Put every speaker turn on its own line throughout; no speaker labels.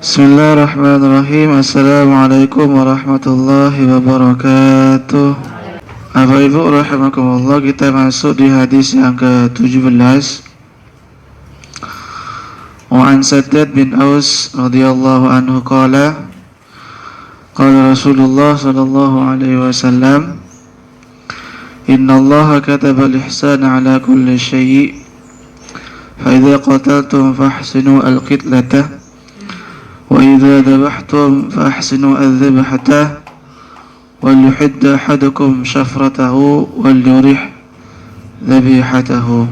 Bismillahirrahmanirrahim. Assalamualaikum warahmatullahi wabarakatuh. Bapak Ibu rahimakumullah, kita masuk di hadis yang ke-17. Wa an Saddad bin Aus radhiyallahu anhu qala Rasulullah sallallahu alaihi wasallam, innallaha kataba al-ihsana ala kulli syai', fa idza qataltum fahsinu al-qitlata wa idza dhabhtum fa ahsinu adh-dhabhata wal yuhidd ahadukum syafratahu wal yurih dhabihatahu.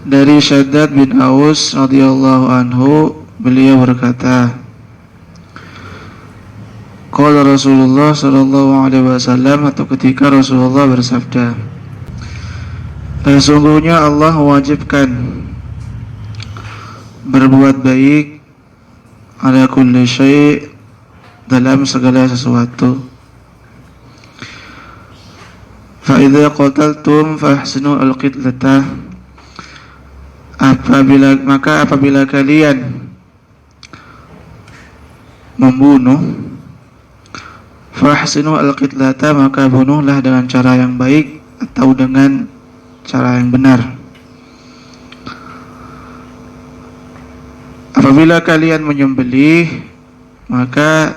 Dari Saddad bin Aus radhiyallahu anhu, beliau berkata, qala Rasulullah sallallahu alaihi wasallam, atau ketika Rasulullah bersabda, sesungguhnya Allah mewajibkan berbuat baik ala kulli syai', dalam segala sesuatu. Fa idza qataltum fahsinu al-qitlata, apabila kalian membunuh, fahsinu al-qitlata, maka bunuhlah dengan cara yang baik atau dengan cara yang benar. Apabila kalian menyembelih, maka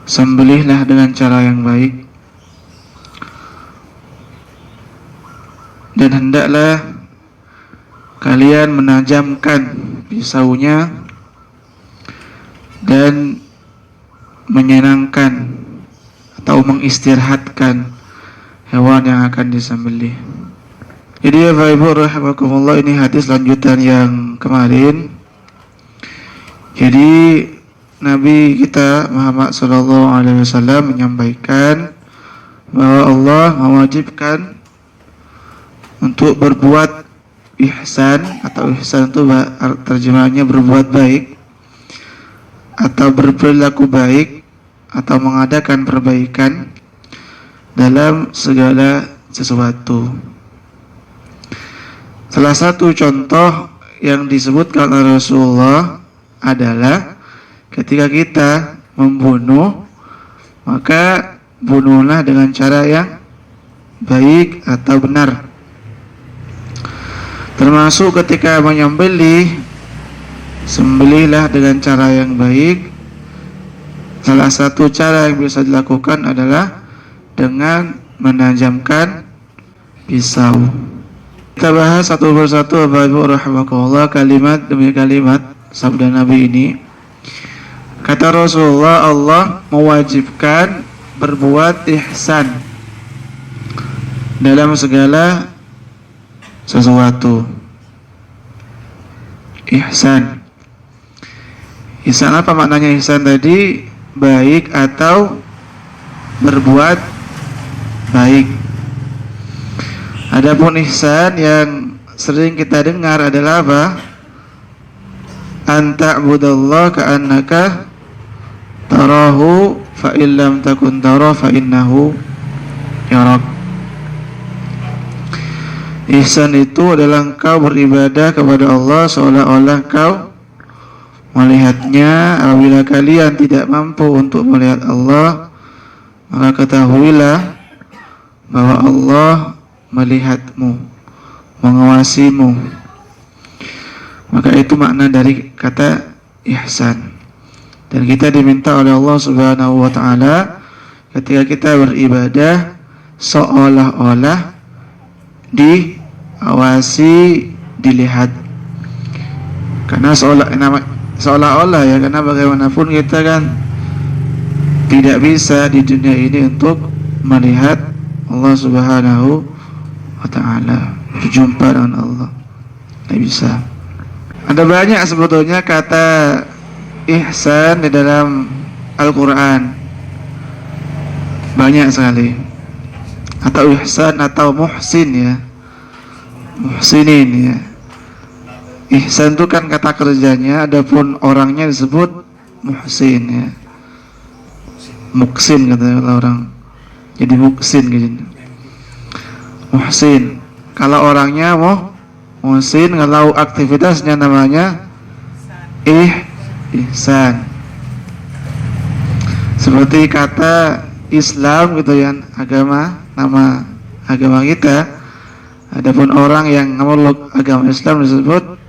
sembelihlah dengan cara yang baik, dan hendaklah kalian menajamkan pisaunya dan menyenangkan atau mengistirahatkan hewan yang akan disembelih. Jadi ya Bapak Ibu rahimakumullah, ini hadis lanjutan yang kemarin. Jadi Nabi kita Muhammad sallallahu alaihi wasallam menyampaikan bahwa Allah mewajibkan untuk berbuat ihsan, atau ihsan itu terjemahannya berbuat baik atau berperilaku baik atau mengadakan perbaikan dalam segala sesuatu. Salah satu contoh yang disebutkan oleh Rasulullah adalah ketika kita membunuh, maka bunuhlah dengan cara yang baik atau benar. Termasuk ketika menyembelih, sembelihlah dengan cara yang baik. Salah satu cara yang bisa dilakukan adalah dengan menajamkan pisau. Kita bahas satu persatu Bapak Ibu rahimakumullah, kalimat demi kalimat sabda Nabi ini. Kata Rasulullah, Allah mewajibkan berbuat ihsan dalam segala sesuatu. Ihsan. Ihsan apa maknanya ihsan tadi? Baik atau berbuat baik. Adapun ihsan yang sering kita dengar adalah apa? Anta'budallaha ka'annaka tarahu fa illam takun tarahu fa innahu yarak. Ihsan itu adalah engkau beribadah kepada Allah seolah-olah engkau melihatnya. Apabila kalian tidak mampu untuk melihat Allah, maka ketahuilah bahwa Allah melihatmu, mengawasimu. Maka itu makna dari kata ihsan. Dan kita diminta oleh Allah Subhanahu wa taala ketika kita beribadah seolah-olah diawasi, dilihat. Karena seolah-olah ya, karena bagaimanapun kita kan tidak bisa di dunia ini untuk melihat Allah Subhanahu wa ta'ala, berjumpa dengan Allah. Tidak bisa. Ada banyak sebetulnya kata ihsan di dalam Al-Quran, banyak sekali. Atau ihsan atau muhsin ya, muhsinin ya. Ihsan itu kan kata kerjanya, adapun orangnya disebut muhsin ya. Muksin kata orang, jadi muksin gitu. Muhsin. Kalau orangnya muhsin. Kalau aktivitasnya namanya ihsan. Seperti kata Islam gitu ya, agama, nama agama kita. Adapun orang yang memeluk agama Islam disebut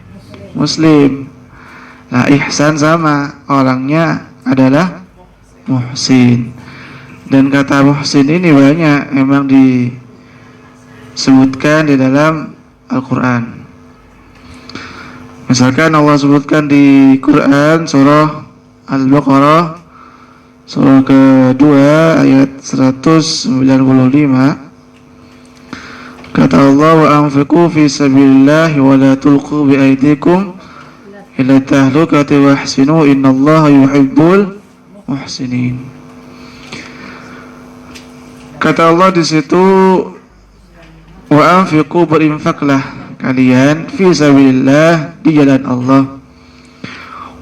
muslim. Nah, ihsan sama, orangnya adalah muhsin. Dan kata muhsin ini banyak memang disebutkan di dalam Al-Quran. Misalkan Allah sebutkan di Quran surah Al-Baqarah surah kedua ayat 195. Kata Allah, wa anfiqu fi sabilillahi wa la tulqu bi aydikum ila tahlukati wa ahsinu innallaha yuhibbul muhsinin. Kata Allah di situ, wa anfiqu, berinfaklah kalian fi sabilillah, di jalan Allah.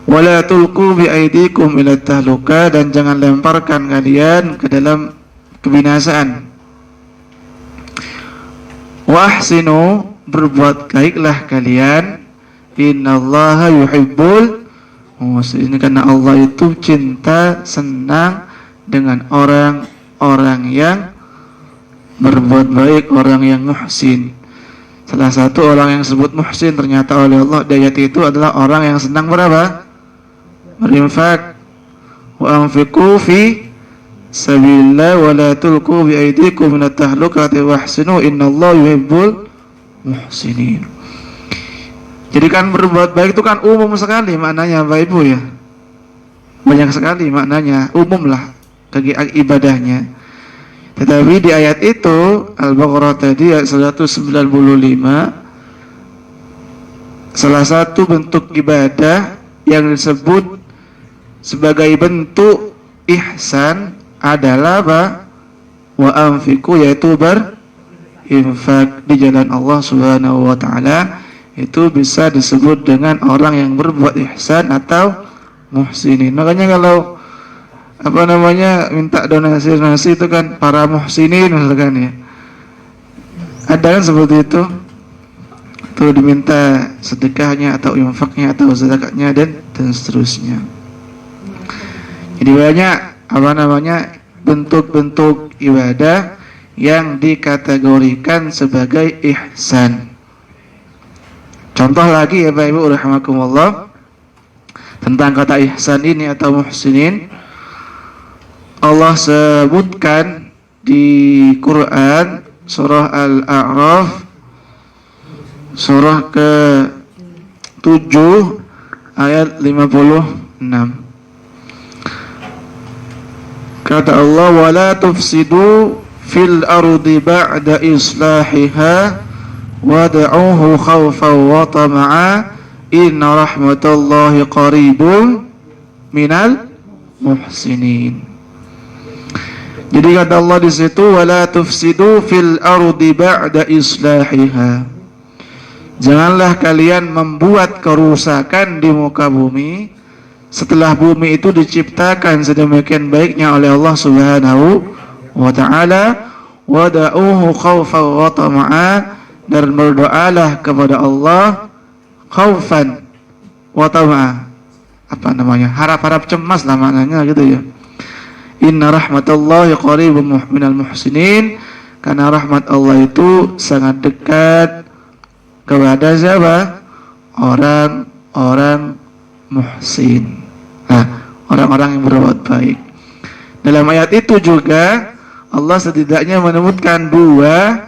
Wala tulqu bi aydikum ila tahluka, dan jangan lemparkan kalian ke dalam kebinasaan. Wa ahsinu, berbuat baiklah kalian, innallaha yuhibbul muhsinin, karena Allah itu cinta, senang dengan orang-orang yang berbuat baik, orang yang muhsin. Salah satu orang yang disebut muhsin ternyata oleh Allah di ayat itu adalah orang yang senang berapa? Berinfak. Wa anfiqu fi sabilillah wa la tulqu bi aydikum minat tahlukati wa ahsinu innallaha yuhibbul muhsinin. Jadi kan berbuat baik itu kan umum sekali maknanya Bapak Ibu ya. Banyak sekali maknanya, umum lah ibadahnya. Tetapi di ayat itu Al-Baqarah tadi ayat 195, salah satu bentuk ibadah yang disebut sebagai bentuk ihsan adalah apa? Wa anfiqu, yaitu berinfak di jalan Allah Subhanahu wa taala. Itu bisa disebut dengan orang yang berbuat ihsan atau muhsinin. Makanya kalau minta donasi itu kan para muhsinin misalkan ya. Ada kan seperti itu. Itu diminta sedekahnya atau infaknya atau zakatnya dan seterusnya. Jadi banyak bentuk-bentuk ibadah yang dikategorikan sebagai ihsan. Contoh lagi ya Bapak Ibu rahimakumullah tentang kata ihsan ini atau muhsinin. Allah sebutkan di Quran surah Al-A'raf surah ke-7 ayat 56. Kata Allah, wala tufsidu fil ardi ba'da islahiha wad'uhu khawfan wa tama'a inna rahmatallahi qaribun minal muhsinin. Jadi kata Allah di situ, wala tufsidu fil ardi ba'da islahiha. Janganlah kalian membuat kerusakan di muka bumi setelah bumi itu diciptakan sedemikian baiknya oleh Allah Subhanahu wa taala. Wada'uhu khawfan wa tama'a, dan berdoalah kepada Allah khaufan wa tama'a. Harap-harap cemas lah maknanya gitu ya. Inna rahmatallahi qaribun minal muhsinin, karena rahmat Allah itu sangat dekat kepada siapa? Orang-orang muhsin. Nah, orang-orang yang berbuat baik. Dalam ayat itu juga Allah setidaknya menyebutkan dua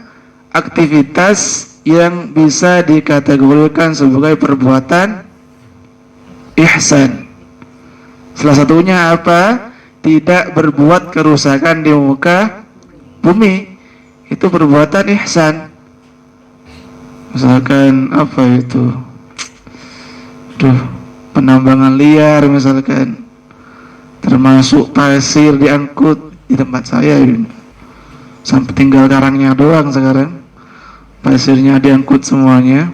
aktivitas yang bisa dikategorikan sebagai perbuatan ihsan. Salah satunya apa? Tidak berbuat kerusakan di muka bumi. Itu perbuatan ihsan. Misalkan apa itu? Penambangan liar misalkan. Termasuk pasir diangkut di tempat saya ini. Sampai tinggal karangnya doang sekarang. Pasirnya diangkut semuanya.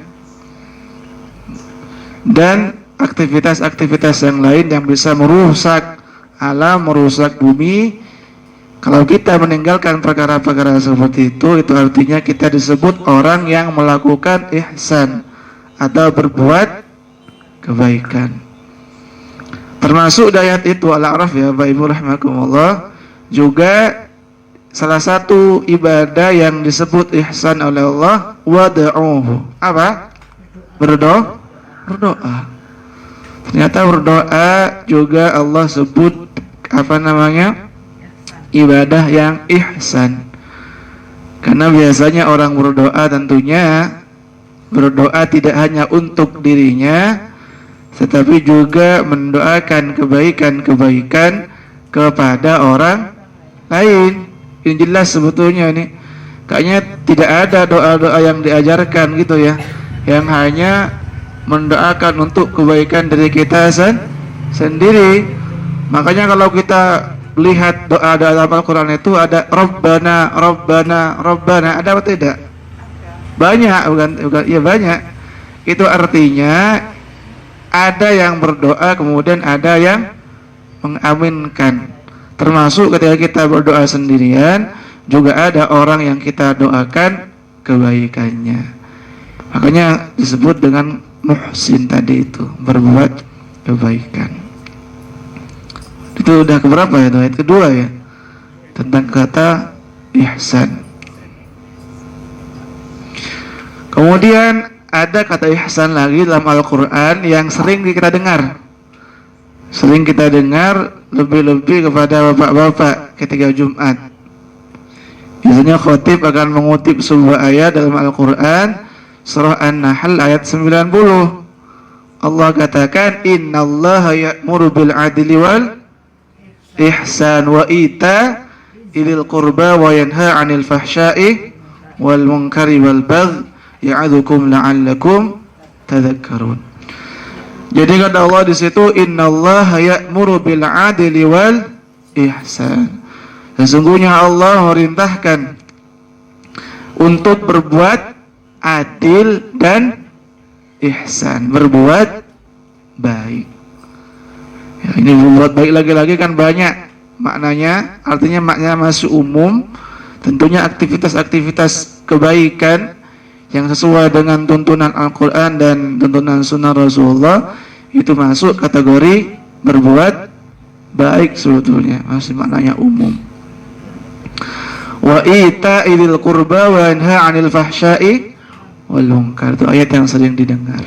Dan aktivitas-aktivitas yang lain yang bisa merusak alam, merusak bumi. Kalau kita meninggalkan perkara-perkara seperti itu artinya kita disebut orang yang melakukan ihsan atau berbuat kebaikan. Termasuk di ayat itu Al-A'raf ya, Bapak Ibu rahimakumullah, juga salah satu ibadah yang disebut ihsan oleh Allah, wad'uhu. Apa? Berdoa. Ternyata berdoa juga Allah sebut ibadah yang ihsan. Karena biasanya orang berdoa tentunya berdoa tidak hanya untuk dirinya, tetapi juga mendoakan kebaikan-kebaikan kepada orang lain. Ini jelas sebetulnya ini. Kayaknya tidak ada doa-doa yang diajarkan gitu ya, yang hanya mendoakan untuk kebaikan dari kita sendiri. Makanya kalau kita lihat doa-doa dalam Al-Quran itu ada Rabbana, Rabbana, Rabbana, ada atau tidak? Banyak, bukan, ya banyak. Itu artinya ada yang berdoa kemudian ada yang mengaminkan. Termasuk ketika kita berdoa sendirian juga ada orang yang kita doakan kebaikannya. Makanya disebut dengan muhsin tadi itu, berbuat kebaikan. Itu udah keberapa ya, ayat kedua ya, tentang kata ihsan. Kemudian ada kata ihsan lagi dalam Al-Quran yang sering kita dengar. Sering kita dengar lebih-lebih kepada bapak-bapak ketika Jumat. Biasanya khatib akan mengutip sebuah ayat dalam Al-Quran, surah An-Nahl ayat 90. Allah katakan, innallaha ya'muru bil adli wal ihsan wa ita ilil qurba wa yanha 'anil fahsya'i wal munkari wal bagh ya'adzukum la'allakum tadhakkarun. Jadi kata Allah di situ, innallaha ya'muru bil adli wal ihsan. Sesungguhnya Allah merintahkan untuk berbuat adil dan ihsan, berbuat baik. Ya, ini berbuat baik lagi-lagi kan banyak maknanya, artinya maknanya masih umum. Tentunya aktivitas-aktivitas kebaikan yang sesuai dengan tuntunan Al-Quran dan tuntunan Sunnah Rasulullah itu masuk kategori berbuat baik sebetulnya, masih maknanya umum. Wa ita ilil qurba wa yanha 'anil fahsya'i wal munkar, itu ayat yang sering didengar.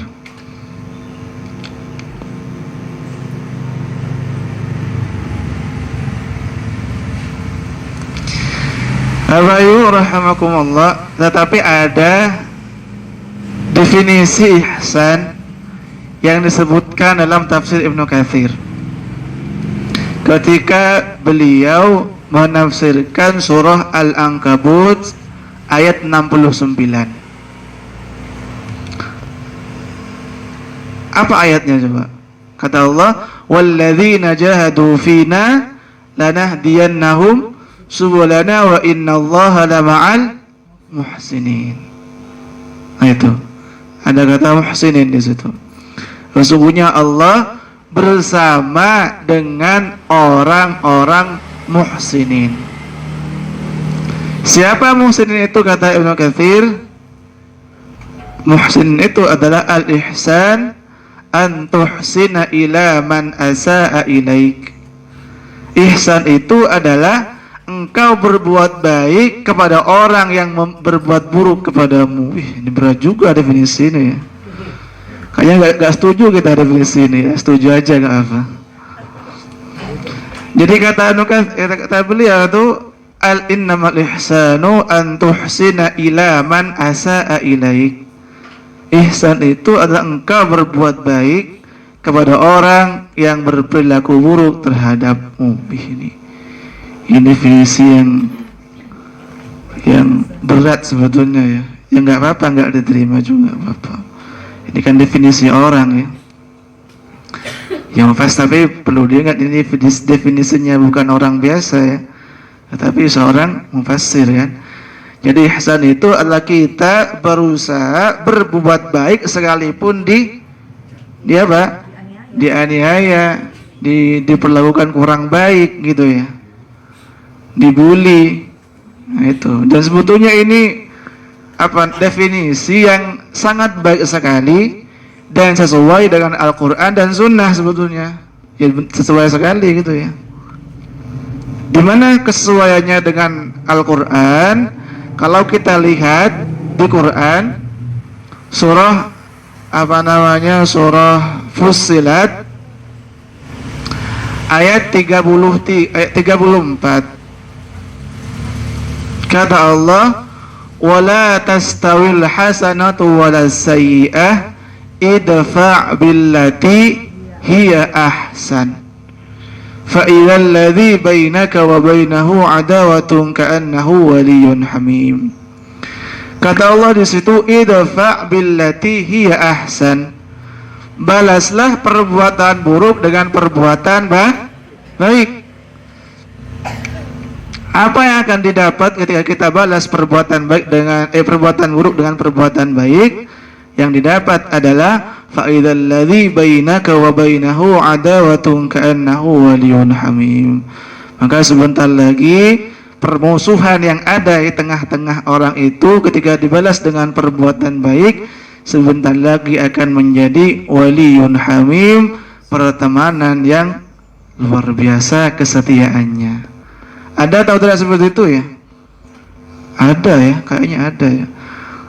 Abayu rahimakumullah, tetapi ada definisi ihsan yang disebutkan dalam tafsir Ibnu Katsir ketika beliau menafsirkan surah Al-Ankabut ayat 69. Apa ayatnya coba? Kata Allah, walladzina jahadu fina lanahdiyannahum subulana wa innallaha lama'al muhsinin. Nah itu ada kata muhsinin di situ. Sesungguhnya Allah bersama dengan orang-orang muhsinin. Siapa muhsinin itu kata Ibnu Katsir? Muhsin itu adalah al-ihsan an tuhsina ila man asaa ilaik. Ihsan itu adalah engkau berbuat baik kepada orang yang berbuat buruk kepadamu. Ini berat juga definisi ini ya. Kayaknya gak setuju kita definisi ini ya. Setuju aja gak apa. Jadi kata beliau itu al-innamal ihsanu an tuhsina ila man asaa ilaik. Ihsan itu adalah engkau berbuat baik kepada orang yang berperilaku buruk terhadapmu. Ini definisi yang berat sebetulnya ya. Ya nggak apa-apa, nggak diterima juga apa-apa. Ini kan definisi orang ya. Yang fast, tapi perlu diingat ini definisinya bukan orang biasa ya, tetapi seorang mufassir kan. Jadi ihsan itu adalah kita berusaha berbuat baik sekalipun dianiaya, diperlakukan kurang baik gitu ya, dibully. Nah, itu. Dan sebetulnya ini definisi yang sangat baik sekali dan sesuai dengan Al-Quran dan Sunnah sebetulnya. Ya, sesuai sekali gitu ya. Dimana kesesuaiannya dengan Al-Quran? Kalau kita lihat di Quran surah surah Fussilat ayat 34, kata Allah, wala tastawil hasanatu wala sayyi'ah idfa' billati hiya ahsan fa idzal ladzi bainaka wa bainahu adawatun ka'annahu waliyyun hamim. Kata Allah di situ, idfa' billati hiya ahsan, balaslah perbuatan buruk dengan perbuatan baik. Apa yang akan didapat ketika kita balas perbuatan baik dengan perbuatan buruk dengan perbuatan baik? Yang didapat adalah fa idzal ladzi bainaka wa bainahu adawatun ka'annahu waliyyun hamim. Maka sebentar lagi permusuhan yang ada di tengah-tengah orang itu ketika dibalas dengan perbuatan baik, sebentar lagi akan menjadi waliyun hamim, pertemanan yang luar biasa kesetiaannya. Ada atau tidak seperti itu ya? Ada ya, kayaknya ada ya.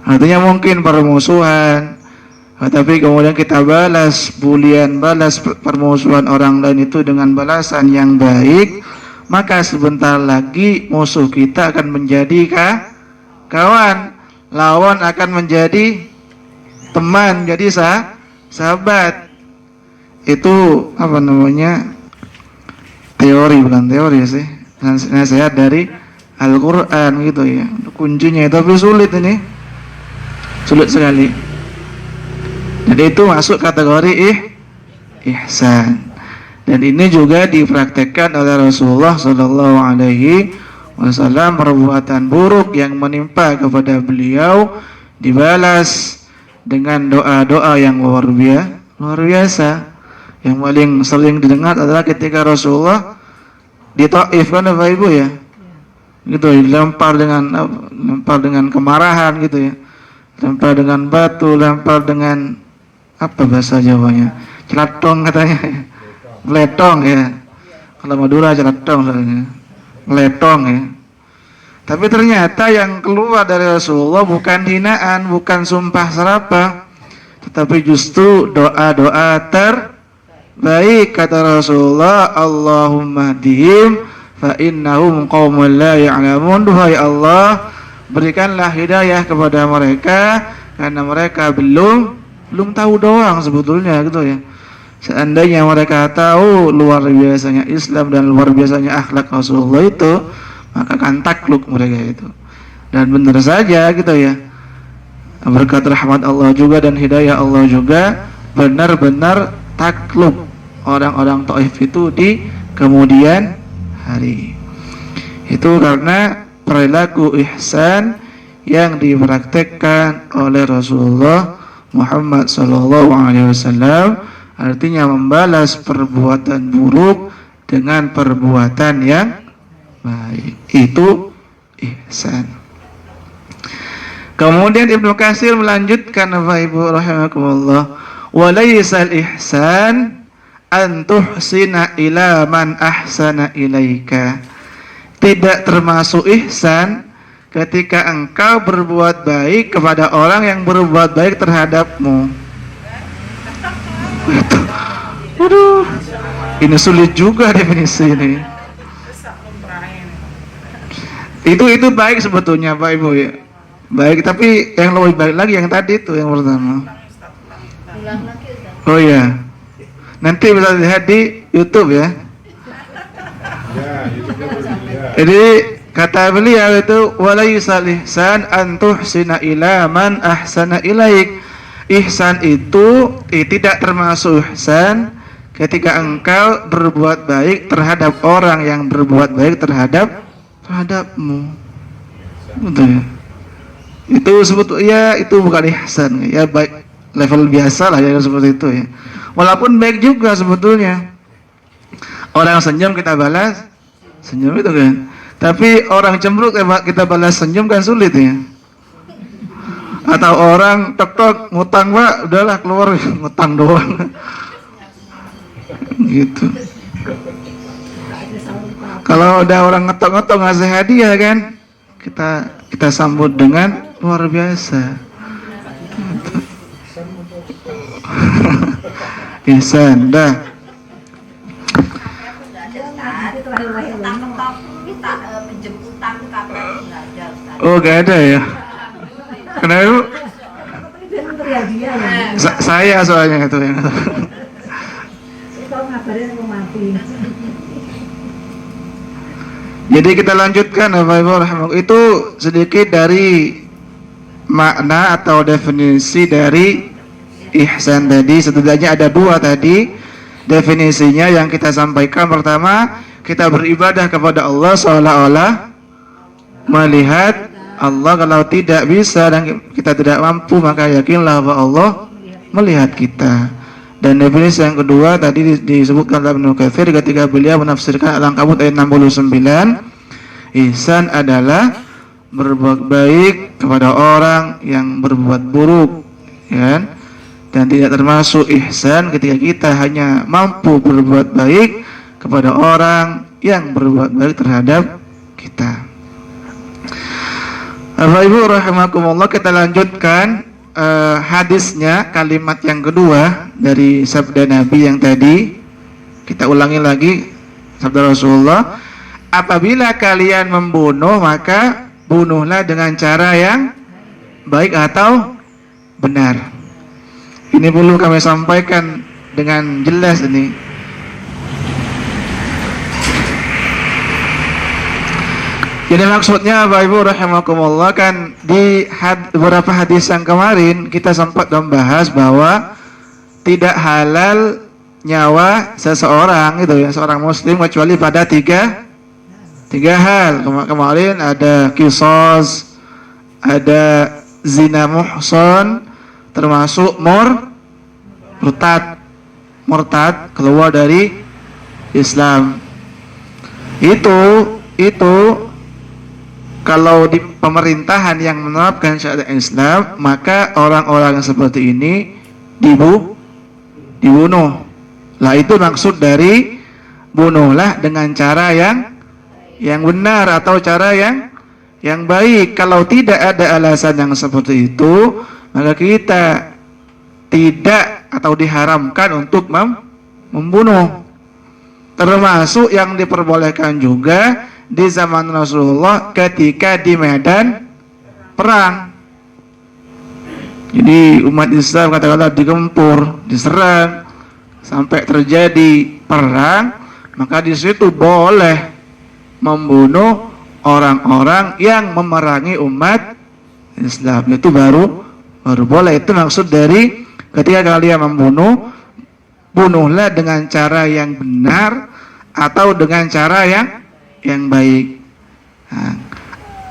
Artinya mungkin permusuhan, tapi kemudian kita balas bulian, balas permusuhan orang lain itu dengan balasan yang baik, maka sebentar lagi musuh kita akan menjadi kawan, lawan akan menjadi teman, jadi sahabat. Itu apa namanya? Teori, bukan teori sih. Nasihat dari Al-Quran gitu ya. Kuncinya, tapi sulit ini. Sulit sekali. Jadi itu masuk kategori ihsan. Dan ini juga dipraktekkan oleh Rasulullah Sallallahu Alaihi Wasallam. Perbuatan buruk yang menimpa kepada beliau dibalas dengan doa-doa yang luar biasa. Yang paling sering didengar adalah ketika Rasulullah di Taif, kan Bapak Ibu ya, gitu, lempar dengan kemarahan gitu ya, lempar dengan batu, lempar dengan apa bahasa Jawanya, celatong katanya ya. Meletong ya, kalau Madura celatong soalnya, meletong ya. Tapi ternyata yang keluar dari Rasulullah bukan hinaan, bukan sumpah serapah, tetapi justru doa-doa terbaik. Kata Rasulullah, Allahumma hdihim fa innahum qaumun la ya'lamun. Duhai Allah, berikanlah hidayah kepada mereka karena mereka belum tahu doang sebetulnya gitu ya. Seandainya mereka tahu luar biasanya Islam dan luar biasanya akhlak Rasulullah itu, maka akan takluk mereka itu. Dan benar saja gitu ya, berkat rahmat Allah juga dan hidayah Allah juga, benar-benar takluk orang-orang Taif itu di kemudian hari. Itu karena perilaku ihsan yang dipraktekkan oleh Rasulullah Muhammad SAW. Artinya membalas perbuatan buruk dengan perbuatan yang baik. Itu ihsan. Kemudian Ibnu Katsir melanjutkan, Bapak Ibu rahimakumullah, wa laysal ihsan an tuhsina ila man ahsana ilaika. Tidak termasuk ihsan ketika engkau berbuat baik kepada orang yang berbuat baik terhadapmu. Waduh, ini sulit juga definisi ini. Itu baik sebetulnya Pak Ibu ya. Baik, tapi yang lebih baik lagi yang tadi itu yang pertama. Oh iya. Nanti bisa lihat di YouTube ya. Jadi kata beliau itu walaysal ihsan an tuhsina ila man ahsana ilaik. Ihsan itu tidak termasuk ihsan ketika engkau berbuat baik terhadap orang yang berbuat baik terhadapmu. Betul ya? Itu sebetulnya itu bukan ihsan ya, baik level biasa lah ya seperti itu ya. Walaupun baik juga sebetulnya. Orang senyum kita balas senyum itu kan. Tapi orang cemberut kita balas senyum kan sulit ya. Atau orang tok ngutang Pak, udahlah keluar ngutang doang. Gitu. Kalau udah orang ngetok-ngetok ngasih hadiah kan, kita sambut dengan luar biasa. Gitu. Ihsan dah. Oh, gak ada ya? Kenapa? Saya soalnya itu yang. Jadi kita lanjutkan Bapak Ibu rahimahullah. Itu sedikit dari makna atau definisi dari ihsan tadi. Setidaknya ada dua tadi definisinya yang kita sampaikan. Pertama, kita beribadah kepada Allah seolah-olah melihat Allah. Kalau tidak bisa dan kita tidak mampu, maka yakinlah bahwa Allah melihat kita. Dan definisi yang kedua tadi disebutkan oleh Ibnu Katsir ketika beliau menafsirkan Al-Ankabut ayat 69, ihsan adalah berbuat baik kepada orang yang berbuat buruk, ya. Dan tidak termasuk ihsan ketika kita hanya mampu berbuat baik kepada orang yang berbuat baik terhadap kita. Bapak Ibu rahimakumullah, kita lanjutkan hadisnya, kalimat yang kedua dari sabda Nabi yang tadi. Kita ulangi lagi sabda Rasulullah, apabila kalian membunuh maka bunuhlah dengan cara yang baik atau benar. Ini perlu kami sampaikan dengan jelas ini. Jadi maksudnya Bapak Ibu rahimakumullah, kan di beberapa hadis yang kemarin kita sempat membahas bahwa tidak halal nyawa seseorang itu ya, seorang muslim, kecuali pada tiga hal. Kemarin ada qisas, ada zina muhsan, termasuk murtad keluar dari Islam. Itu kalau di pemerintahan yang menerapkan syariat Islam, maka orang-orang seperti ini dibunuh. Lah itu maksud dari bunuhlah dengan cara yang benar atau cara yang baik. Kalau tidak ada alasan yang seperti itu, maka kita tidak atau diharamkan untuk membunuh. Termasuk yang diperbolehkan juga di zaman Rasulullah ketika di medan perang. Jadi umat Islam katakanlah digempur, diserang sampai terjadi perang, maka di situ boleh membunuh orang-orang yang memerangi umat Islam. Itu baru boleh. Itu maksud dari ketika kalian membunuh, bunuhlah dengan cara yang benar atau dengan cara yang baik. Nah,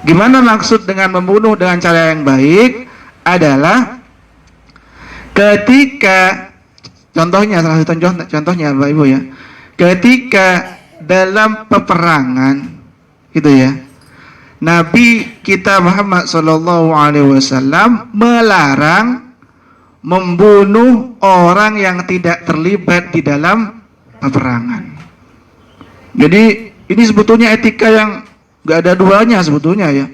gimana maksud dengan membunuh dengan cara yang baik? Adalah ketika contohnya, salah satu contohnya Bapak Ibu ya, ketika dalam peperangan gitu ya, Nabi kita Muhammad SAW melarang membunuh orang yang tidak terlibat di dalam peperangan. Jadi ini sebetulnya etika yang gak ada duanya sebetulnya ya.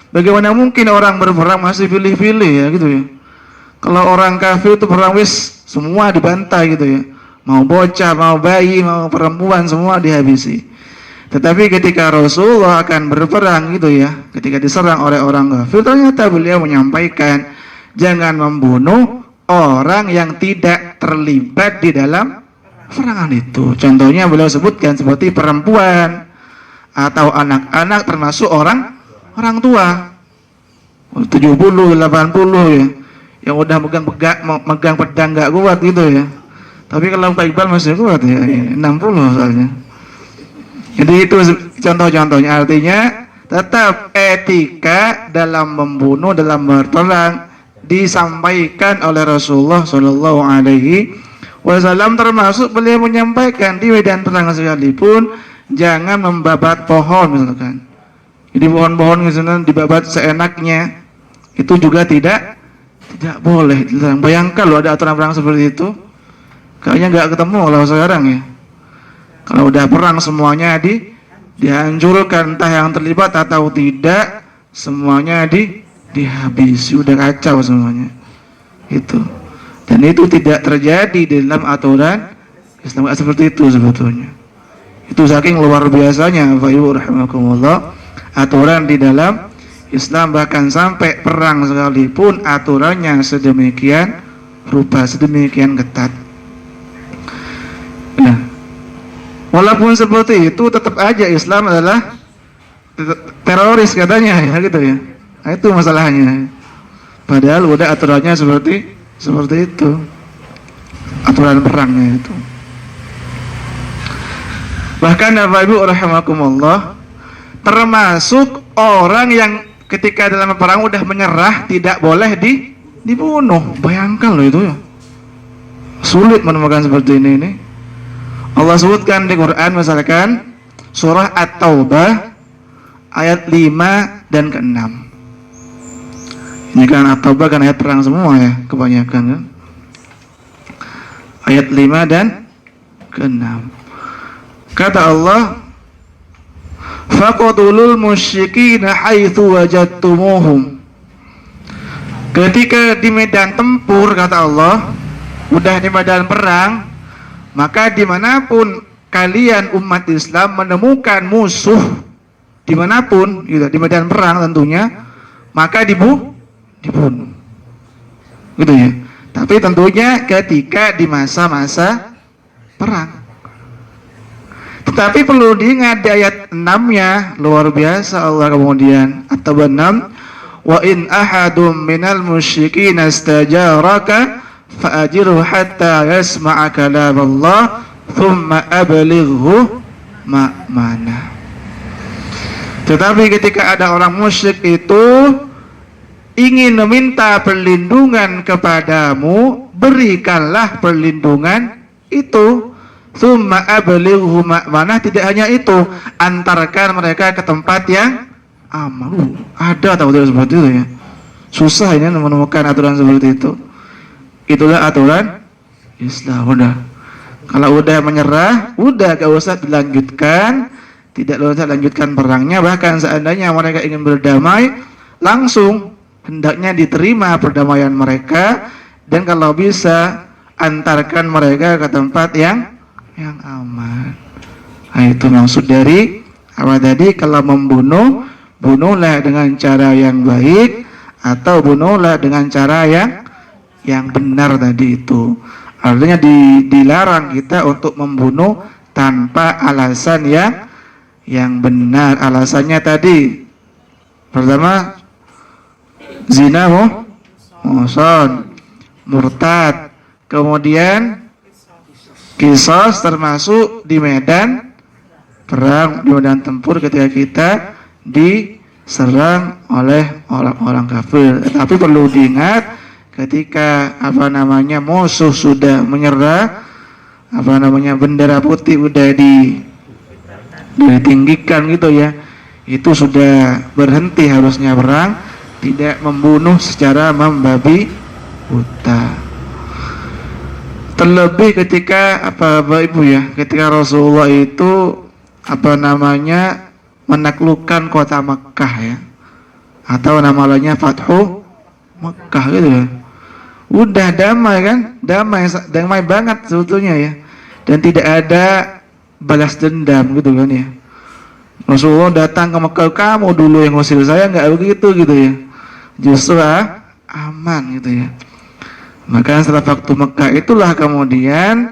Bagaimana mungkin orang berperang masih pilih-pilih ya gitu ya. Kalau orang kafir itu perang wis semua dibantai gitu ya. Mau bocah, mau bayi, mau perempuan semua dihabisi. Tetapi ketika Rasulullah akan berperang gitu ya, ketika diserang oleh orang kafir, ternyata beliau menyampaikan jangan membunuh orang yang tidak terlibat di dalam peperangan itu. Contohnya beliau sebutkan seperti perempuan atau anak-anak, termasuk orang tua 70, 80 ya, yang udah megang pedang gak kuat gitu ya. Tapi kalau Pak Iqbal masih kuat ya, 60 soalnya. Jadi itu contoh-contohnya. Artinya tetap etika dalam membunuh, dalam berperang disampaikan oleh Rasulullah Shallallahu Alaihi Wasallam, termasuk beliau menyampaikan di medan perang sekalipun jangan membabat pohon misalkan. Jadi pohon-pohon misalnya dibabat seenaknya, itu juga tidak Tidak boleh dilarang. Bayangkan loh ada aturan perang seperti itu. Kayaknya nggak ketemu kalau sekarang ya. Kalau udah perang semuanya dihancurkan, entah yang terlibat atau tidak, semuanya dihabisi, udah kacau semuanya. Itu. Dan itu tidak terjadi di dalam aturan Islam, nggak seperti itu sebetulnya. Itu saking luar biasanya, Bapak Ibu rahimakumullah, aturan di dalam Islam, bahkan sampai perang sekalipun aturannya sedemikian rupa, sedemikian ketat. Nah, walaupun seperti itu tetap aja Islam adalah teroris katanya ya gitu ya. Nah, itu masalahnya. Padahal udah aturannya seperti itu. Aturan perangnya itu. Bahkan Bapak Ibu rahimakumullah, termasuk orang yang ketika dalam perang udah menyerah tidak boleh dibunuh. Bayangkan loh itu ya. Sulit menemukan seperti ini. Allah sebutkan di Quran misalkan surah At-Taubah ayat 5 dan ke-6. Ini kan At-Taubah kan ayat perang semua ya, kebanyakan kan. Ayat 5 dan ke-6. Kata Allah, faqtulul musyrikina haitsu wajadtumuhum. Ketika di medan tempur, kata Allah, udah di medan perang, maka dimanapun kalian umat Islam menemukan musuh, dimanapun gitu, di medan perang tentunya, maka dibunuh, gitu ya. Tapi tentunya ketika di masa-masa perang. Tetapi perlu diingat di ayat 6-nya, luar biasa Allah kemudian, At-Taubah 6, wa in ahadum minal musyrikin istajaraka fa'ajirhu hatta yasma'a kalam Allah thumma ablighu ma'mana. Tetapi ketika ada orang musyrik itu ingin meminta perlindungan kepadamu, berikanlah perlindungan itu. Tsumma ablighu ma'manah, tidak hanya itu, antarkan mereka ke tempat yang aman. Ada atau tidak seperti itu ya? Susah ini menemukan aturan seperti itu. Itulah aturan Islam. Udah. Kalau udah menyerah, udah gak usah dilanjutkan, tidak usah lanjutkan perangnya. Bahkan seandainya mereka ingin berdamai, langsung hendaknya diterima perdamaian mereka, dan kalau bisa antarkan mereka ke tempat yang aman. Nah, itu maksud dari apa tadi? Kalau membunuh, bunuhlah dengan cara yang baik, atau bunuhlah dengan cara yang benar tadi itu. Artinya dilarang kita untuk membunuh tanpa alasan yang benar. Alasannya tadi pertama zina, muhsan, murtad, kemudian qisas, termasuk di medan perang, di medan tempur ketika kita diserang oleh orang-orang kafir. Tapi perlu diingat, ketika musuh sudah menyerah, bendera putih udah ditinggikan gitu ya, itu sudah berhenti harusnya perang, tidak membunuh secara membabi buta. Terlebih ketika Bapak Ibu ya, ketika Rasulullah itu menaklukkan kota Mekkah ya, atau namanya Fathu Mekkah gitu ya. Udah damai kan, damai banget sebetulnya ya, dan tidak ada balas dendam gitu kan ya. Rasulullah datang ke Mekkah, kamu dulu yang ngusir saya, nggak begitu gitu ya, justru aman gitu ya. Maka setelah waktu Mekah itulah kemudian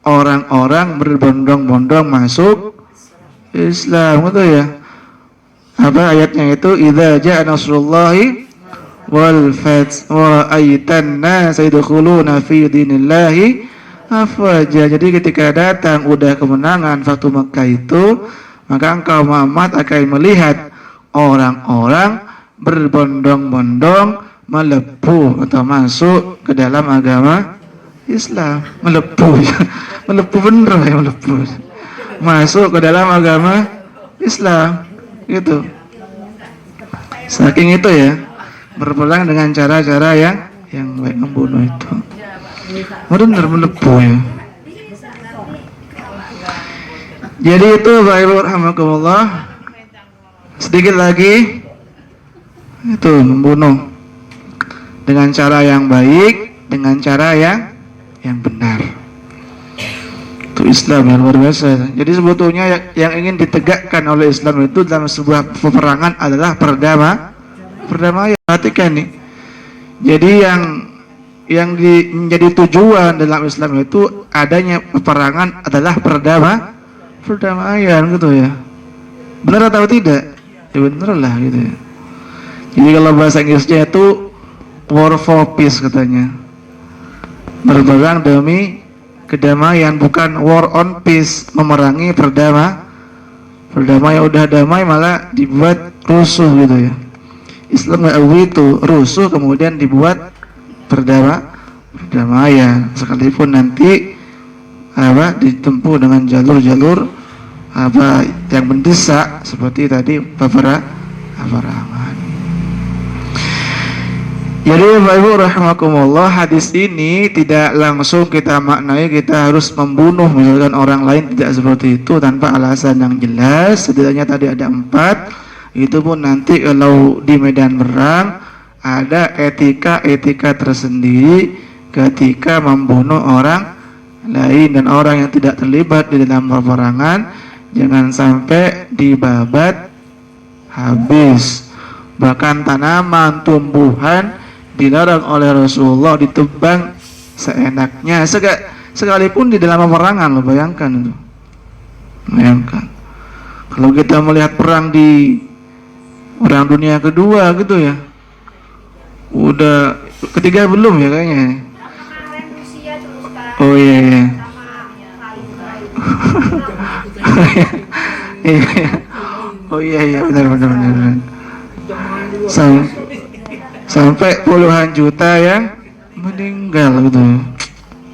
orang-orang berbondong-bondong masuk Islam, gitu ya. Apa ayatnya itu? Idza ja'a nasrullahi wal fath wa ra'aitan nasa yadkhuluna fi dinillahi afwaja. Jadi ketika datang udah kemenangan waktu Mekah itu, maka engkau Muhammad akan melihat orang-orang berbondong-bondong melepuh atau masuk ke dalam agama Islam. Melepuh bener ya, melepuh masuk ke dalam agama Islam gitu. Saking itu ya, berperang dengan cara-cara yang baik membunuh itu. Benar menepu ya. Jadi itu Bapak Ibu rahimakumullah. Sedikit lagi itu membunuh dengan cara yang baik, dengan cara yang benar. Itu Islam yang luar biasa. Jadi sebetulnya yang ingin ditegakkan oleh Islam itu dalam sebuah peperangan adalah perdamaian. Perhatikan nih. Jadi yang menjadi tujuan dalam Islam itu adanya peperangan adalah perdamaian gitu ya. Benar atau tidak? Ya bener lah gitu ya. Jadi kalau bahasa Inggrisnya itu war for peace katanya. Berperang demi kedamaian, bukan war on peace, memerangi perdamaian. Udah damai malah dibuat rusuh gitu ya. Islam nggak begitu, rusuh kemudian dibuat perdamaian, sekalipun nanti ditempuh dengan jalur-jalur yang mendesak seperti tadi peperangan. Jadi Bapak Ibu rahimakumullah, hadis ini tidak langsung kita maknai kita harus membunuh misalkan orang lain, tidak seperti itu tanpa alasan yang jelas. Setidaknya tadi ada 4. Itu pun nanti kalau di medan perang ada etika tersendiri ketika membunuh orang lain dan orang yang tidak terlibat di dalam peperangan. Jangan sampai dibabat habis. Bahkan tanaman, tumbuhan dilarang oleh Rasulullah ditebang seenaknya, sekalipun di dalam peperangan. Lo bayangkan itu. Bayangkan. Kalau kita melihat perang di Perang Dunia Kedua gitu ya. Udah ketiga belum ya kayaknya. Oh iya iya. Oh iya benar. Sampai puluhan juta yang meninggal gitu.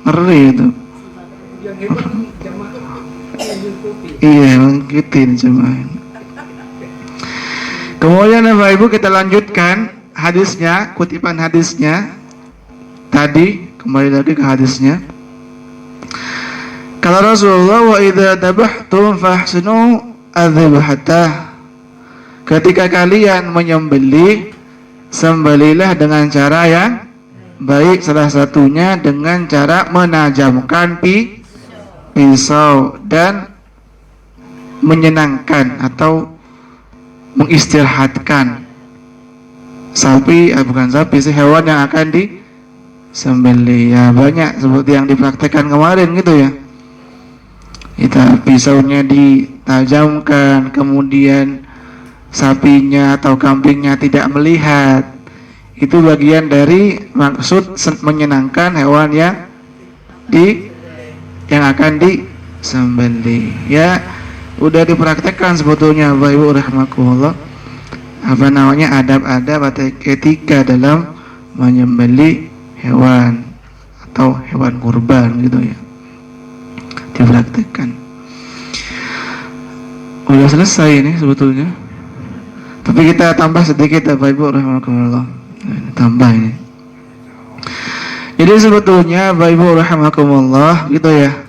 Ngeri itu. Iya, mengikutin jemaah. Kemudian Bapak Ibu kita lanjutkan hadisnya, kutipan hadisnya. Tadi kembali lagi ke hadisnya. Kata Rasulullah, wa idza dabahtum fahsinu adzabhatah. Ketika kalian menyembelih, sembelihlah dengan cara yang baik, salah satunya dengan cara menajamkan pisau dan menyenangkan atau mengistirahatkan sapi, bukan sapi sih, hewan yang akan disembelih. Ya banyak seperti yang dipraktekkan kemarin gitu ya. Kita pisaunya ditajamkan, kemudian sapinya atau kambingnya tidak melihat. Itu bagian dari maksud menyenangkan hewan yang akan disembelih. Ya, udah dipraktekkan sebetulnya Bapak Ibu rahimakumullah. Adab-adab atau etika dalam menyembelih hewan atau hewan kurban gitu ya. Dipraktekkan. Udah selesai ini sebetulnya. Tapi kita tambah sedikit Bapak Ibu rahimakumullah. Tambah ini. Jadi sebetulnya Bapak Ibu rahimakumullah gitu ya.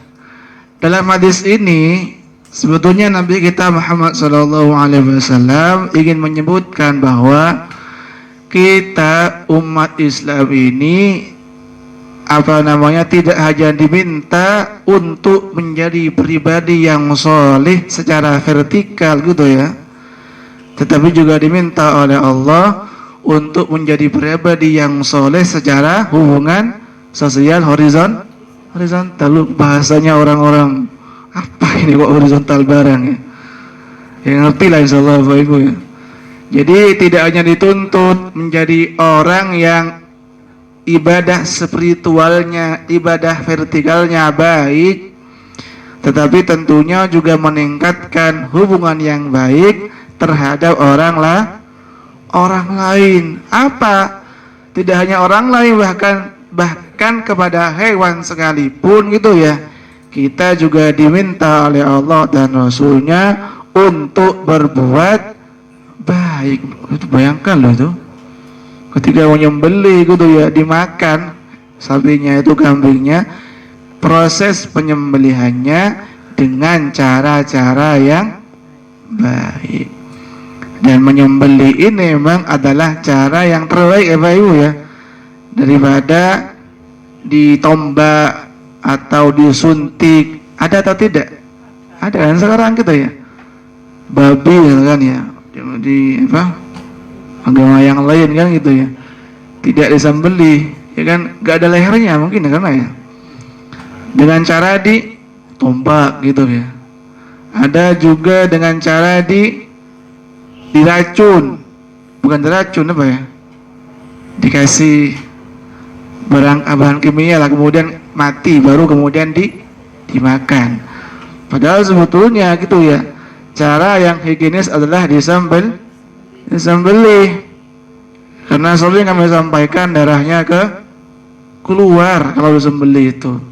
Dalam hadis ini sebetulnya Nabi kita Muhammad SAW ingin menyebutkan bahwa kita umat Islam ini tidak hanya diminta untuk menjadi pribadi yang soleh secara vertikal gitu ya, tetapi juga diminta oleh Allah untuk menjadi pribadi yang soleh secara hubungan sosial horizontal. Bahasanya orang-orang apa ini kok horizontal barang ya? Yang ngerti lah insyaallah Bapak Ibu ya. Jadi tidak hanya dituntut menjadi orang yang ibadah spiritualnya, ibadah vertikalnya baik, tetapi tentunya juga meningkatkan hubungan yang baik terhadap orang lain. Apa? Tidak hanya orang lain, bahkan kepada hewan sekalipun gitu ya. Kita juga diminta oleh Allah dan Rasulnya untuk berbuat baik. Itu bayangkan loh itu. ketika menyembelih gitu ya, dimakan sapinya itu, kambingnya, proses penyembelihannya dengan cara-cara yang baik. Dan menyembelih ini memang adalah cara yang terbaik ya Pak Ibu ya, daripada ditombak atau disuntik. Ada atau tidak? Ada kan sekarang gitu ya, babi kan ya, di apa, agama yang lain kan gitu ya, tidak disembelih ya kan, gak ada lehernya mungkin ya, karena ya dengan cara ditombak gitu ya. Ada juga dengan cara diracun, bukan diracun apa ya, dikasih bahan kimia lah, kemudian mati, baru kemudian dimakan. Padahal sebetulnya gitu ya, cara yang higienis adalah disembelih. Karena sering kami sampaikan, darahnya keluar kalau disembelih itu.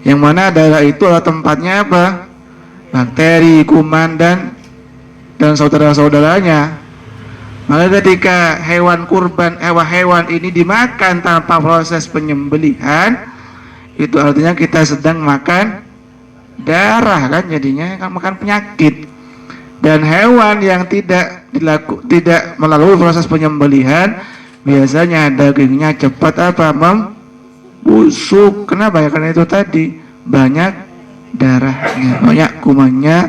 Yang mana darah itu adalah tempatnya apa? Bakteri, kuman dan saudara-saudaranya. Maka ketika hewan ini dimakan tanpa proses penyembelihan, itu artinya kita sedang makan darah kan, jadinya kan makan penyakit. Dan hewan yang tidak melalui proses penyembelihan, biasanya dagingnya cepat membusuk. Kenapa ya? Karena itu tadi banyak darahnya, banyak kumannya,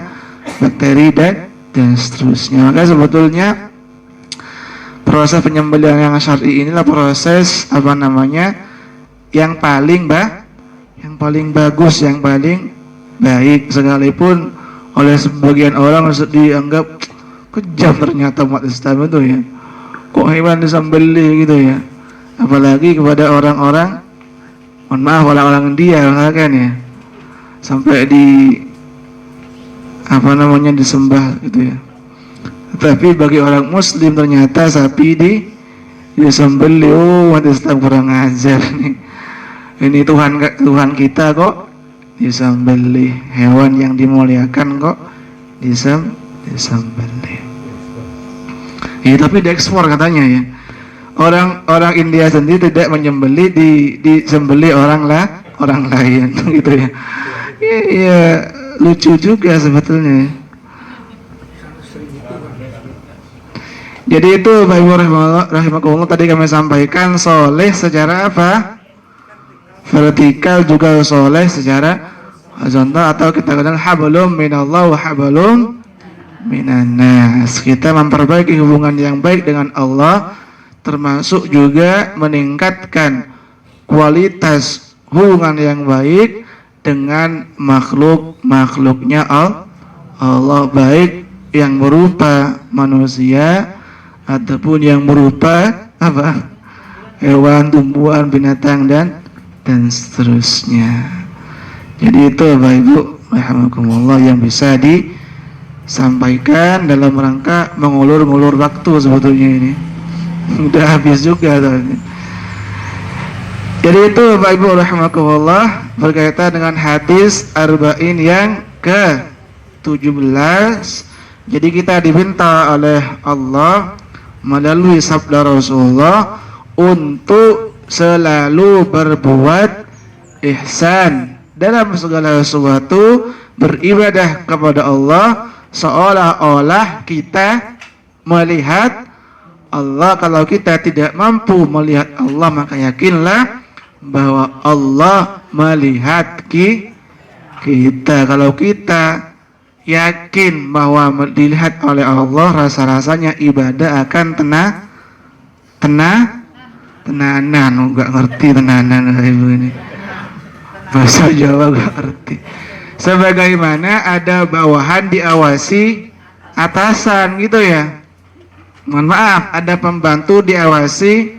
bakteri dan seterusnya. Maka sebetulnya proses penyembelihan yang syar'i inilah proses yang paling bagus, yang paling baik, sekalipun oleh sebagian orang dianggap kejam ternyata umat Islam itu ya, kok hewan disembelih gitu ya, apalagi kepada orang-orang, mohon maaf, orang-orang India kan ya, sampai disembah gitu ya. Tapi bagi orang Muslim ternyata sapi disembelih. Oh, umat Islam kurang ajar nih. Ini Tuhan kita kok disembelih, hewan yang dimuliakan kok disembelih. Ya, tapi diekspor katanya ya. Orang India sendiri tidak menyembelih, disembelih orang lain gitu ya. Iya, lucu juga sebetulnya. Jadi itu Bapak Ibu rahimakumullah, tadi kami sampaikan soleh secara apa? Vertikal, juga soleh secara horizontal, atau kita kenal hablum minallah wa hablum minannas. Kita memperbaiki hubungan yang baik dengan Allah, termasuk juga meningkatkan kualitas hubungan yang baik dengan makhluknya Allah, baik yang berupa manusia ataupun yang berupa apa, hewan, tumbuhan, binatang dan seterusnya. Jadi itu Bapak Ibu rahimakumullah yang bisa disampaikan dalam rangka mengulur waktu sebetulnya ini. Udah habis juga tadi. Jadi itu Bapak Ibu rahimakumullah berkaitan dengan hadis arba'in yang ke-17. Jadi kita diminta oleh Allah melalui sabda Rasulullah untuk selalu berbuat ihsan dalam segala sesuatu, beribadah kepada Allah seolah-olah kita melihat Allah. Kalau kita tidak mampu melihat Allah, maka yakinlah bahwa Allah melihat kita. Kalau kita yakin bahwa dilihat oleh Allah, rasa-rasanya ibadah akan tenanan. Gak ngerti tenanan ibu ini, bahasa Jawa gak ngerti. Sebagaimana ada bawahan diawasi atasan gitu ya. Mohon maaf, ada pembantu diawasi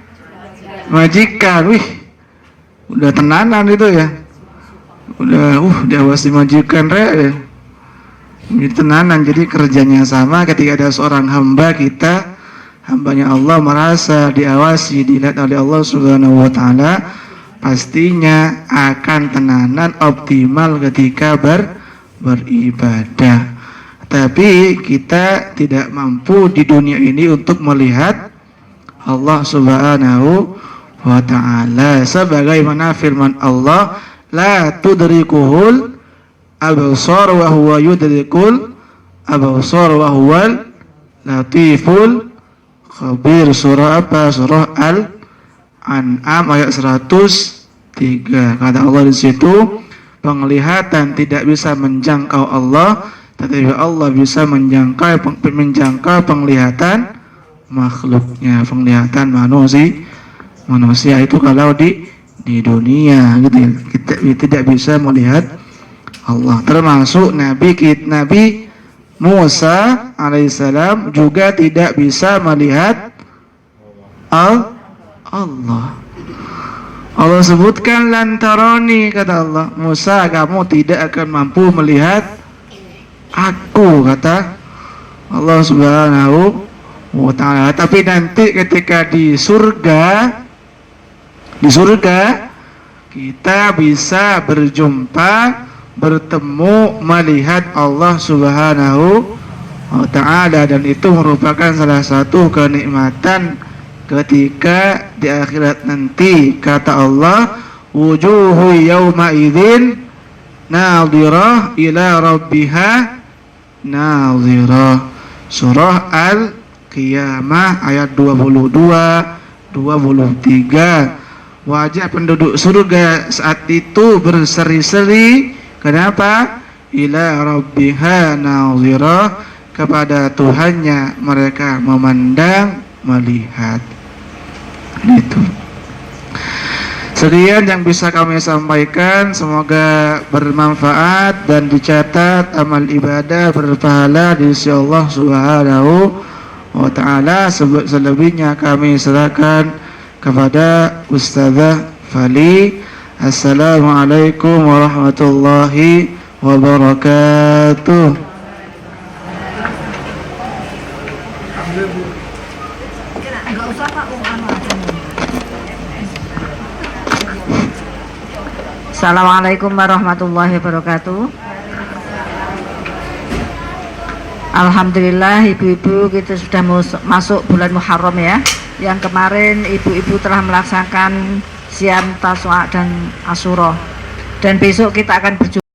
majikan. Wih, udah tenanan itu ya. Udah diawasi majikan ya. Ini tenanan. Jadi kerjanya sama. Ketika ada seorang hamba kita, hambanya Allah, merasa diawasi, dilihat oleh Allah Subhanahu wa taala, pastinya akan tenanan, optimal ketika beribadah. Tapi kita tidak mampu di dunia ini untuk melihat Allah Subhanahu wa ta'ala. Sebagaimana firman Allah, la tudrikuhul absar wa huwa yudrikul absar wa huwal latiful khabir. Surah apa? Surah Al-An'am ayat 103. Kata Allah di situ, penglihatan tidak bisa menjangkau Allah, tetapi Allah bisa menjangkau penglihatan makhluknya, penglihatan manusia itu kalau di dunia gitu ya, kita tidak bisa melihat Allah. Termasuk Nabi Musa alaihissalam juga tidak bisa melihat Allah. Allah sebutkan lantaroni, kata Allah, Musa kamu tidak akan mampu melihat aku, kata Allah Subhanahu wa ta'ala. Tapi nanti ketika di surga kita bisa bertemu, melihat Allah Subhanahu wa ta'ala, dan itu merupakan salah satu kenikmatan ketika di akhirat nanti. Kata Allah, wujuhu yawma idzin nadhirah ila rabbiha nadhirah. Surah Al-Qiyamah ayat 22-23. Wajah penduduk surga saat itu berseri-seri. Kenapa? Ila rabbiha nadhirah, kepada Tuhannya mereka memandang, melihat. Itu. Sekian yang bisa kami sampaikan, semoga bermanfaat dan dicatat amal ibadah berpahala di sisi Allah Subhanahu wa ta'ala. Selebihnya kami serahkan kepada Ustazah Fali. Assalamualaikum warahmatullahi wabarakatuh.
Assalamualaikum warahmatullahi wabarakatuh. Alhamdulillah ibu-ibu, kita sudah masuk bulan Muharram ya. Yang kemarin ibu-ibu telah melaksanakan siam Tasu'a dan Asyura, dan besok kita akan berjumpa